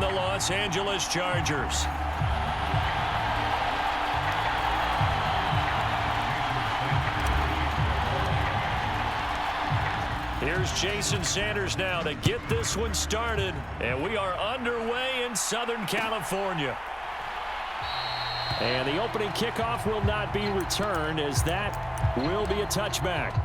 the Los Angeles Chargers. Here's Jason Sanders now to get this one started. And we are underway in Southern California. And the opening kickoff will not be returned, as that will be a touchback.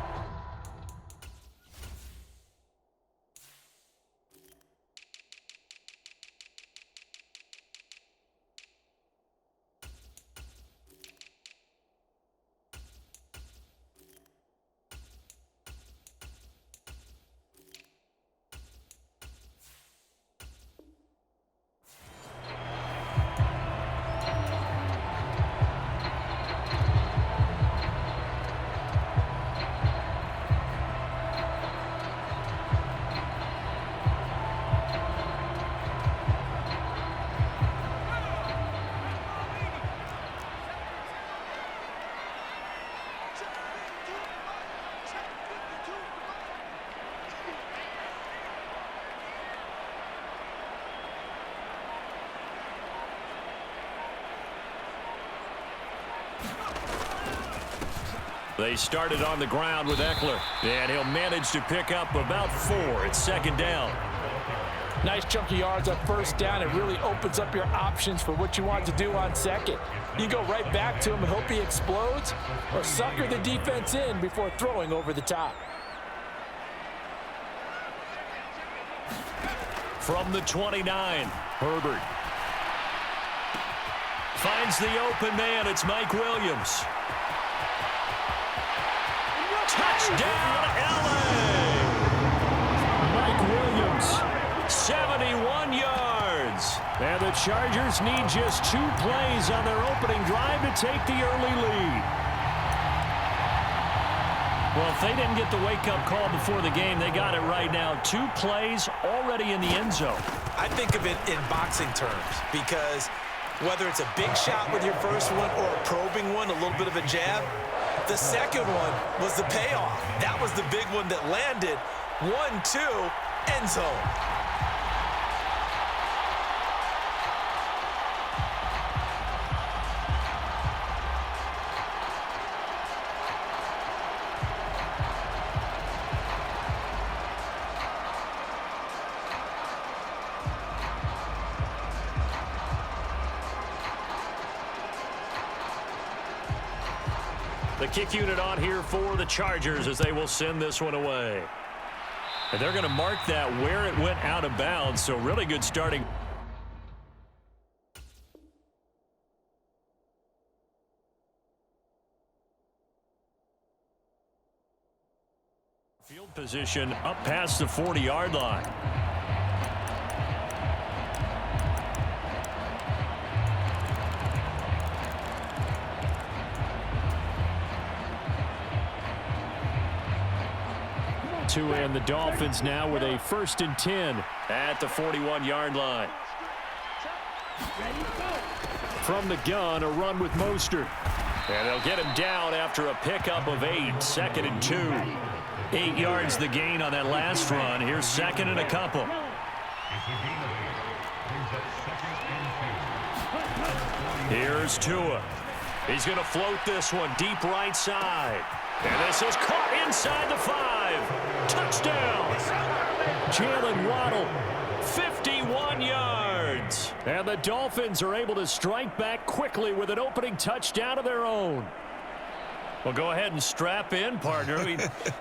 They started on the ground with Eckler, and he'll manage to pick up about 4. It's second down. Nice chunk of yards on first down. It really opens up your options for what you want to do on second. You go right back to him and hope he explodes, or sucker the defense in before throwing over the top. From the 29, Herbert finds the open man. It's Mike Williams. Touchdown, LA! Mike Williams, 71 yards. And the Chargers need just 2 plays on their opening drive to take the early lead. Well, if they didn't get the wake-up call before the game, they got it right now. 2 plays already in the end zone. I think of it in boxing terms, because whether it's a big shot with your first one or a probing one, a little bit of a jab, the second one was the payoff. That was the big one that landed. 1-2, end zone. The kick unit on here for the Chargers as they will send this one away. And they're going to mark that where it went out of bounds, so really good starting. Field position up past the 40-yard line. And the Dolphins now with a 1st and 10 at the 41-yard line. From the gun, a run with Mostert. And they'll get him down after a pickup of 8, 2nd and 2. 8 yards the gain on that last run. Here's 2nd and a couple. Here's Tua. He's going to float this one deep right side. And this is caught inside the 5. Touchdown. Jalen Waddle, 51 yards. And the Dolphins are able to strike back quickly with an opening touchdown of their own. Well, go ahead and strap in, partner.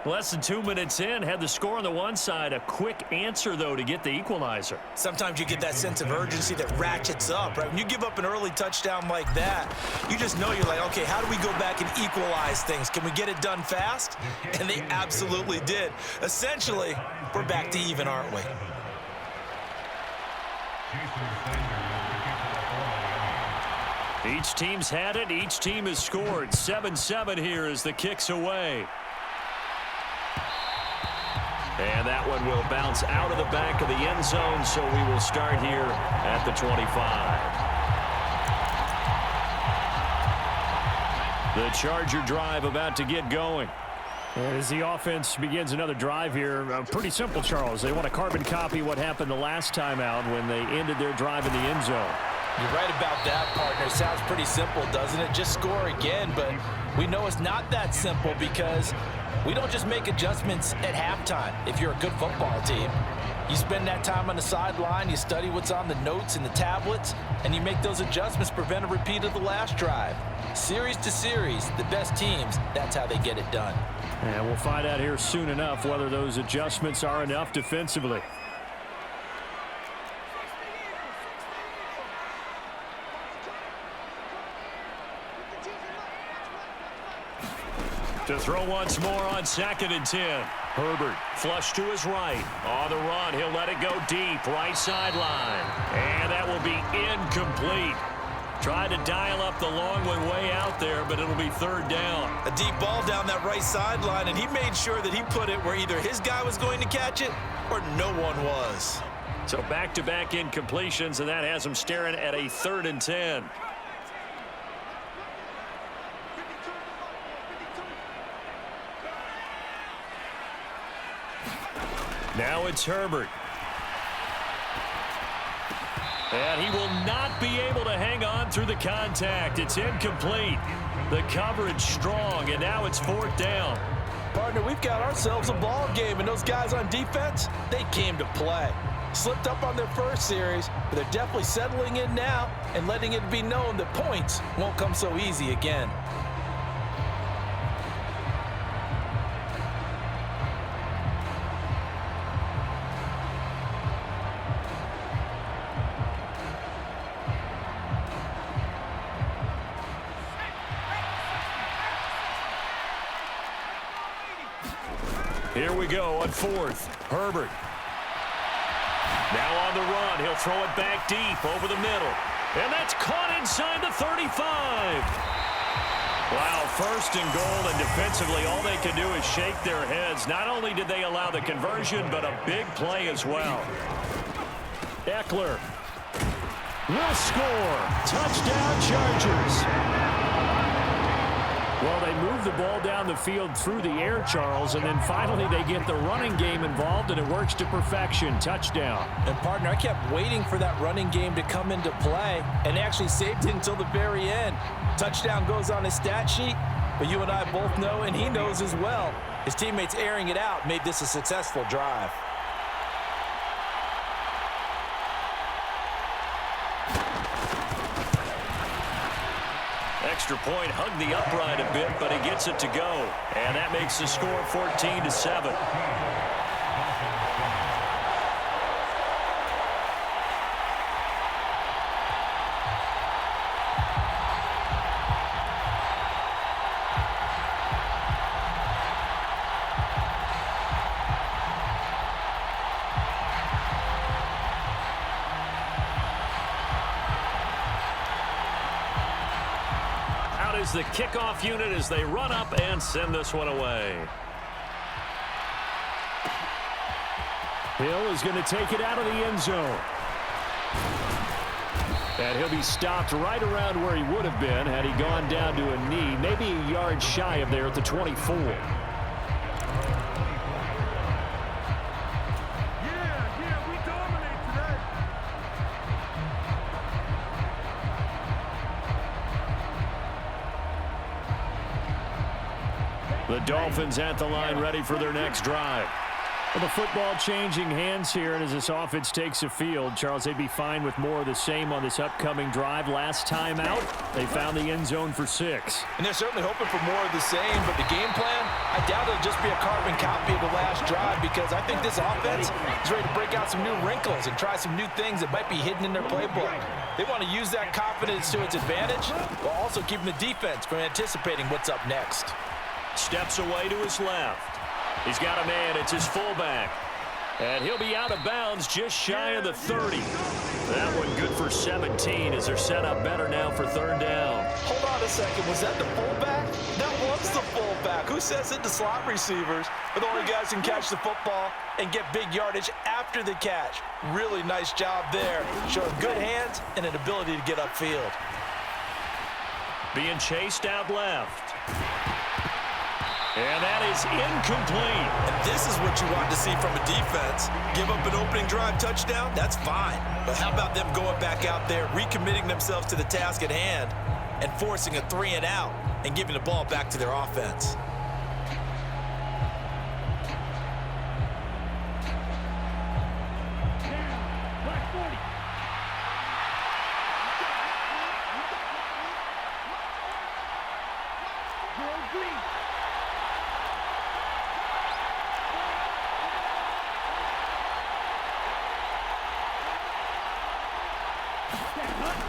Less than 2 minutes in, had the score on the one side. A quick answer, though, to get the equalizer. Sometimes you get that sense of urgency that ratchets up, right? When you give up an early touchdown like that, you just know you're like, okay, how do we go back and equalize things? Can we get it done fast? And they absolutely did. Essentially, we're back to even, aren't we? Each team's had it. Each team has scored. 7-7 here as the kick's away. And that one will bounce out of the back of the end zone, so we will start here at the 25. The Charger drive about to get going. And as the offense begins another drive here, pretty simple, Charles. They want to carbon copy what happened the last time out when they ended their drive in the end zone. You're right about that, partner. Sounds pretty simple, doesn't it? Just score again, but we know it's not that simple because we don't just make adjustments at halftime if you're a good football team. You spend that time on the sideline, you study what's on the notes and the tablets, and you make those adjustments, prevent a repeat of the last drive. Series to series, the best teams, that's how they get it done. And we'll find out here soon enough whether those adjustments are enough defensively. To throw once more on 2nd and 10. Herbert flush to his right. On the run, he'll let it go deep, right sideline. And that will be incomplete. Tried to dial up the long one way out there, but it'll be 3rd down. A deep ball down that right sideline, and he made sure that he put it where either his guy was going to catch it or no one was. So back-to-back incompletions, and that has him staring at a 3rd and 10. Now it's Herbert. And he will not be able to hang on through the contact. It's incomplete. The coverage strong, and now it's 4th down. Partner, we've got ourselves a ball game, and those guys on defense, they came to play. Slipped up on their first series, but they're definitely settling in now and letting it be known that points won't come so easy again. Here we go on 4th. Herbert. Now on the run. He'll throw it back deep over the middle. And that's caught inside the 35. Wow, 1st and goal, and defensively all they can do is shake their heads. Not only did they allow the conversion, but a big play as well. Eckler will score. Touchdown, Chargers. Well, they move the ball down the field through the air, Charles, and then finally they get the running game involved, and it works to perfection. Touchdown. And, partner, I kept waiting for that running game to come into play, and actually saved it until the very end. Touchdown goes on his stat sheet, but you and I both know, and he knows as well, his teammates airing it out made this a successful drive. Extra point, hugged the upright a bit, but he gets it to go. And that makes the score 14-7. Is the kickoff unit as they run up and send this one away. Hill is going to take it out of the end zone. And he'll be stopped right around where he would have been had he gone down to a knee, maybe a yard shy of there at the 24. The Dolphins at the line ready for their next drive. Well, the football changing hands here, and as this offense takes the field, Charles, they'd be fine with more of the same on this upcoming drive. Last time out, they found the end zone for 6. And they're certainly hoping for more of the same, but the game plan, I doubt it'll just be a carbon copy of the last drive, because I think this offense is ready to break out some new wrinkles and try some new things that might be hidden in their playbook. They want to use that confidence to its advantage, while also keeping the defense from anticipating what's up next. Steps away to his left. He's got a man. It's his fullback. And he'll be out of bounds just shy of the 30. That one good for 17 as they're set up better now for 3rd down. Hold on a second. Was that the fullback? That was the fullback. Who says it to slot receivers are the only guys who can catch the football and get big yardage after the catch? Really nice job there. Showing good hands and an ability to get upfield. Being chased out left. And that is incomplete. And this is what you want to see from a defense. Give up an opening drive touchdown, that's fine. But how about them going back out there, recommitting themselves to the task at hand, and forcing a 3-and-out and giving the ball back to their offense?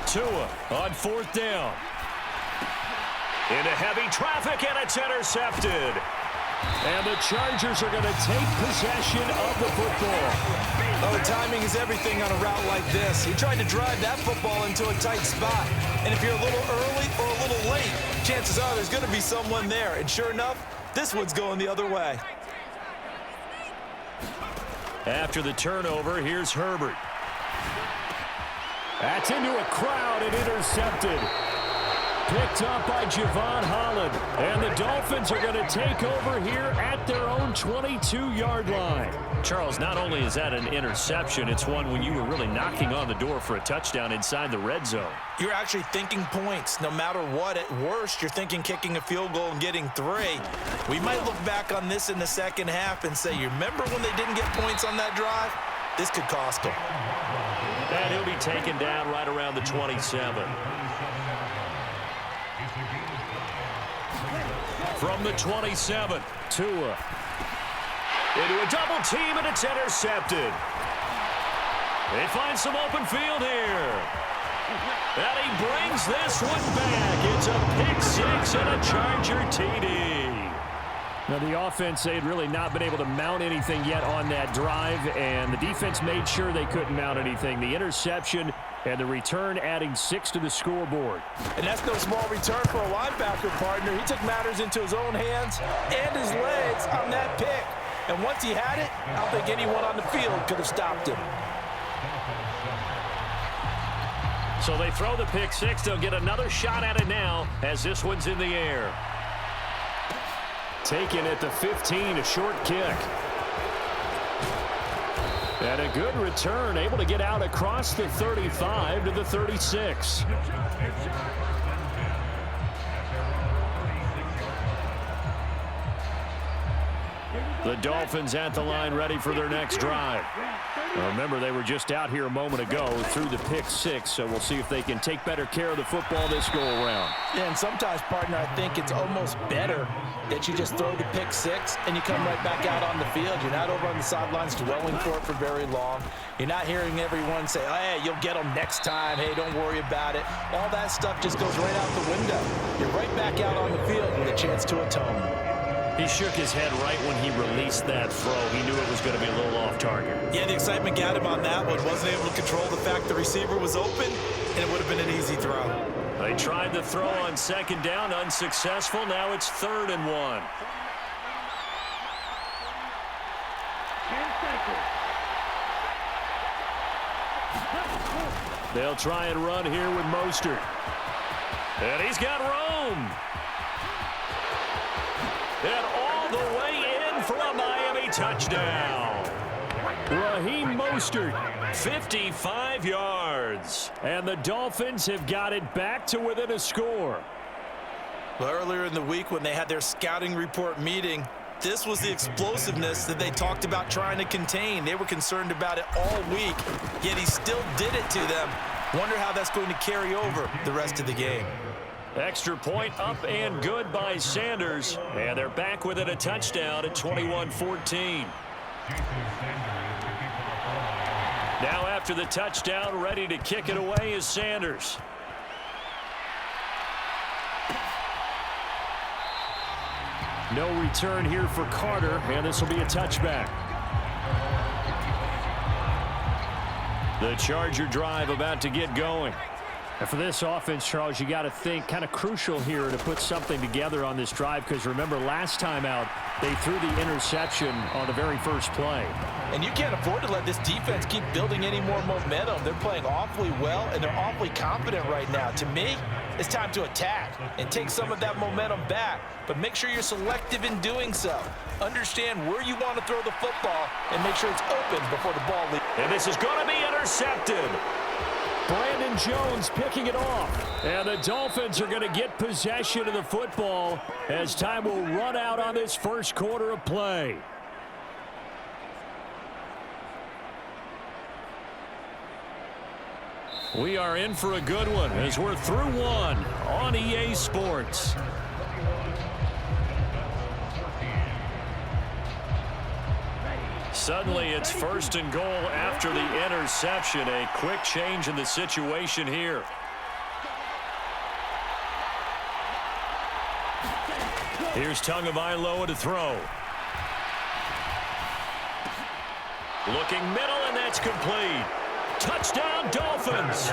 Tua on 4th down. Into heavy traffic, and it's intercepted. And the Chargers are going to take possession of the football. Oh, timing is everything on a route like this. He tried to drive that football into a tight spot. And if you're a little early or a little late, chances are there's going to be someone there. And sure enough, this one's going the other way. After the turnover, here's Herbert. That's into a crowd and intercepted. Picked up by Javon Holland. And the Dolphins are going to take over here at their own 22-yard line. Charles, not only is that an interception, it's one when you were really knocking on the door for a touchdown inside the red zone. You're actually thinking points no matter what. At worst, you're thinking kicking a field goal and getting 3. We might look back on this in the second half and say, you remember when they didn't get points on that drive? This could cost them. And he'll be taken down right around the 27. From the 27, Tua. Into a double team, and it's intercepted. They find some open field here. And he brings this one back. It's a pick 6 and a Charger TD. Now, the offense, they had really not been able to mount anything yet on that drive, and the defense made sure they couldn't mount anything. The interception and the return adding 6 to the scoreboard. And that's no small return for a linebacker partner. He took matters into his own hands and his legs on that pick. And once he had it, I don't think anyone on the field could have stopped him. So they throw the pick 6. They'll get another shot at it now as this one's in the air. Taken at the 15, a short kick. And a good return, able to get out across the 35 to the 36. The Dolphins at the line ready for their next drive. Now remember, they were just out here a moment ago through the pick 6, so we'll see if they can take better care of the football this go-around. Yeah, and sometimes, partner, I think it's almost better that you just throw the pick 6 and you come right back out on the field. You're not over on the sidelines dwelling for it for very long. You're not hearing everyone say, oh, hey, you'll get them next time. Hey, don't worry about it. All that stuff just goes right out the window. You're right back out on the field with a chance to atone. He shook his head right when he released that throw. He knew it was going to be a little off target. Yeah, the excitement got him on that one. Wasn't able to control the fact the receiver was open, and it would have been an easy throw. They tried the throw on 2nd down, unsuccessful. Now it's 3rd and 1. They'll try and run here with Mostert. And he's got Rome. And all the way in for a Miami touchdown. Raheem Mostert, 55 yards. And the Dolphins have got it back to within a score. Well, earlier in the week when they had their scouting report meeting, this was the explosiveness that they talked about trying to contain. They were concerned about it all week, yet he still did it to them. Wonder how that's going to carry over the rest of the game. Extra point up and good by Sanders. And they're back within a touchdown at 21-14. Now after the touchdown, ready to kick it away is Sanders. No return here for Carter, and this will be a touchback. The Charger drive about to get going. And for this offense, Charles, you got to think kind of crucial here to put something together on this drive, because remember last time out they threw the interception on the very first play. And you can't afford to let this defense keep building any more momentum. They're playing awfully well, and they're awfully confident right now. To me, it's time to attack and take some of that momentum back, but make sure you're selective in doing so. Understand where you want to throw the football and make sure it's open before the ball leaves. And this is going to be intercepted. Brandon Jones picking it off. And the Dolphins are going to get possession of the football as time will run out on this first quarter of play. We are in for a good one as we're through one on EA Sports. Suddenly, it's 1st and goal after the interception. A quick change in the situation here. Here's Tagovailoa to throw. Looking middle, and that's complete. Touchdown, Dolphins.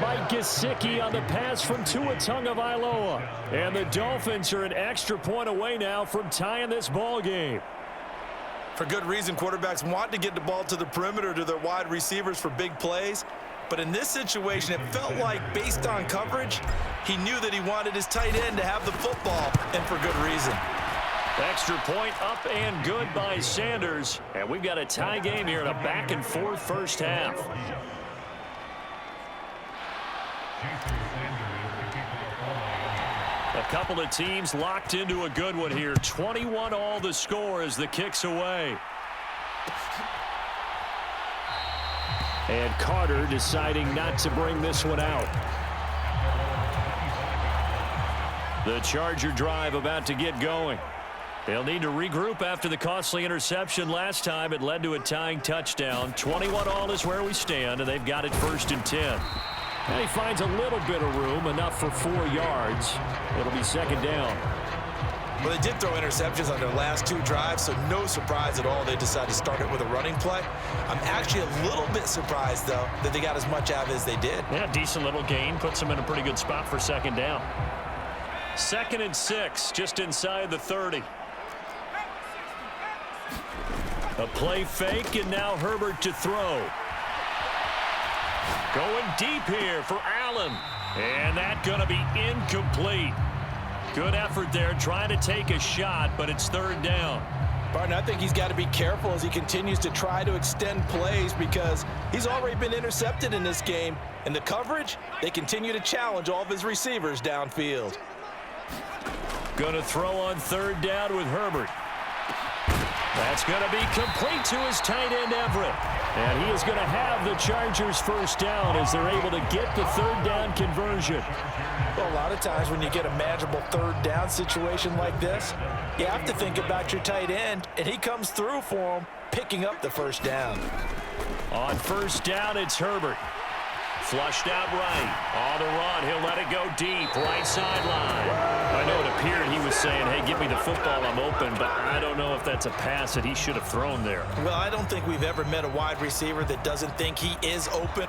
Mike Gesicki on the pass from Tua Tagovailoa. And the Dolphins are an extra point away now from tying this ball game. For good reason, quarterbacks want to get the ball to the perimeter to their wide receivers for big plays. But in this situation, it felt like, based on coverage, he knew that he wanted his tight end to have the football, and for good reason. Extra point up and good by Sanders. And we've got a tie game here in a back-and-forth first half. A couple of teams locked into a good one here. 21 all the score as the kick's away. And Carter deciding not to bring this one out. The Charger drive about to get going. They'll need to regroup after the costly interception last time. It led to a tying touchdown. 21 all is where we stand, and they've got it 1st and 10. And he finds a little bit of room, enough for 4 yards. It'll be 2nd down. Well, they did throw interceptions on their last 2 drives, so no surprise at all they decided to start it with a running play. I'm actually a little bit surprised, though, that they got as much out of it as they did. Yeah, decent little gain. Puts them in a pretty good spot for 2nd down. 2nd and 6, just inside the 30. A play fake, and now Herbert to throw. Going deep here for Allen. And that's going to be incomplete. Good effort there, trying to take a shot, but it's 3rd down. Barton, I think he's got to be careful as he continues to try to extend plays, because he's already been intercepted in this game. And the coverage, they continue to challenge all of his receivers downfield. Going to throw on 3rd down with Herbert. That's going to be complete to his tight end, Everett. And he is going to have the Chargers 1st down as they're able to get the 3rd down conversion. Well, a lot of times when you get a manageable 3rd down situation like this, you have to think about your tight end, and he comes through for him, picking up the 1st down. On 1st down, it's Herbert. Flushed out right. On the run, he'll let it go deep. Right sideline. I know it appeared he was saying, hey, give me the football, I'm open, but I don't know if that's a pass that he should have thrown there. Well, I don't think we've ever met a wide receiver that doesn't think he is open